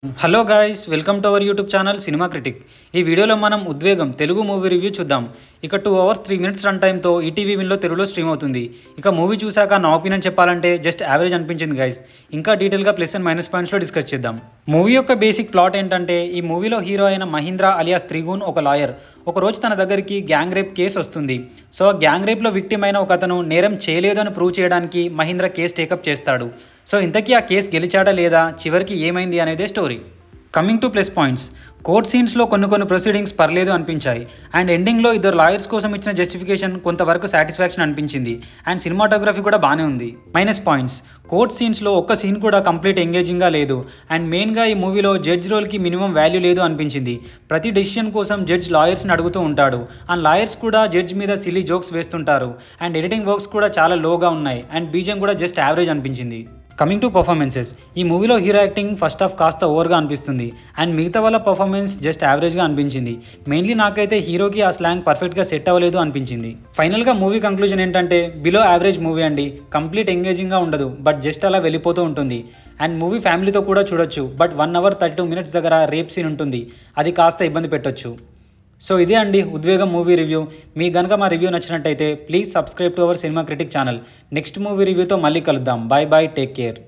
Hello guys, welcome to our YouTube channel cinema critic. ఈ వీడియోలో మనం ఉద్వేగం తెలుగు మూవీ రివ్యూ చూద్దాం. ఇక 2 hours 3 minutes రన్ టైంతో ఈటీవీ విన్లో తెలుగులో స్ట్రీమ్ అవుతుంది. ఇక మూవీ చూశాక నా ఒపీనియన్ చెప్పాలంటే జస్ట్ యావరేజ్ అనిపించింది గైస్. ఇంకా డీటెయిల్గా ప్లస్ అండ్ మైనస్ పాయింట్స్లో డిస్కస్ చేద్దాం. మూవీ యొక్క బేసిక్ ప్లాట్ ఏంటంటే, ఈ మూవీలో హీరో అయిన మహీంద్ర అలియాస్ త్రిగుణ్ ఒక లాయర్. ఒక రోజు తన దగ్గరికి గ్యాంగ్ రేప్ కేసు వస్తుంది. సో ఆ గ్యాంగ్ రేప్లో విక్టిమ్ అయిన ఒక అతను నేరం చేయలేదు అని ప్రూవ్ చేయడానికి మహీంద్ర కేసు టేకప్ చేస్తాడు. సో ఇంతకీ ఆ కేసు గెలిచాడా లేదా, చివరికి ఏమైంది అనేదే story. Coming to plus points, court సీన్స్లో కొన్ని ప్రొసీడింగ్స్ పర్లేదు అనిపించాయి. అండ్ ఎండింగ్లో ఇద్దరు లాయర్స్ కోసం ఇచ్చిన జస్టిఫికేషన్ కొంతవరకు సాటిస్ఫాక్షన్ అనిపించింది. అండ్ సినిమాటోగ్రఫీ కూడా బాగానే ఉంది. మైనస్ పాయింట్స్, కోర్ట్ సీన్స్లో ఒక్క సీన్ కూడా కంప్లీట్ ఎంగేజింగ్గా లేదు. అండ్ మెయిన్గా ఈ మూవీలో జడ్జ్ రోల్కి మినిమం వాల్యూ లేదు అనిపించింది. ప్రతి డెసిషన్ కోసం జడ్జ్ లాయర్స్ని అడుగుతూ ఉంటాడు. అండ్ లాయర్స్ కూడా జడ్జ్ మీద సిల్లీ జోక్స్ వేస్తుంటారు. అండ్ ఎడిటింగ్ వర్క్స్ కూడా చాలా లోగా ఉన్నాయి. అండ్ బీజిఎం కూడా జస్ట్ యావరేజ్ అనిపించింది. కమింగ్ టు పర్ఫార్మెన్సెస్, ఈ మూవీలో హీరో యాక్టింగ్ ఫస్ట్ హాఫ్ కాస్త ఓవర్గా అనిపిస్తుంది. అండ్ మిగతా వాళ్ళ పర్ఫార్మెన్స్ జస్ట్ యావరేజ్గా అనిపించింది. మెయిన్లీ నాకైతే హీరోకి ఆ స్లాంగ్ పర్ఫెక్ట్గా సెట్ అవ్వలేదు అనిపించింది. ఫైనల్గా మూవీ కంక్లూజన్ ఏంటంటే, బిలో యావరేజ్ మూవీ అండి. కంప్లీట్ ఎంగేజింగ్గా ఉండదు, బట్ జస్ట్ అలా వెళ్ళిపోతూ ఉంటుంది. అండ్ మూవీ ఫ్యామిలీతో కూడా చూడొచ్చు, బట్ 1 hour 32 minutes దగ్గర రేప్ సీన్ ఉంటుంది. అది కాస్త ఇబ్బంది పెట్టొచ్చు. సో ఇదే అండి ఉద్వేగం మూవీ రివ్యూ. మీకు కనుక మా రివ్యూ నచ్చినట్టయితే please subscribe to our cinema critic channel. Next movie రివ్యూతో మళ్ళీ కలుద్దాం. Bye bye, take care.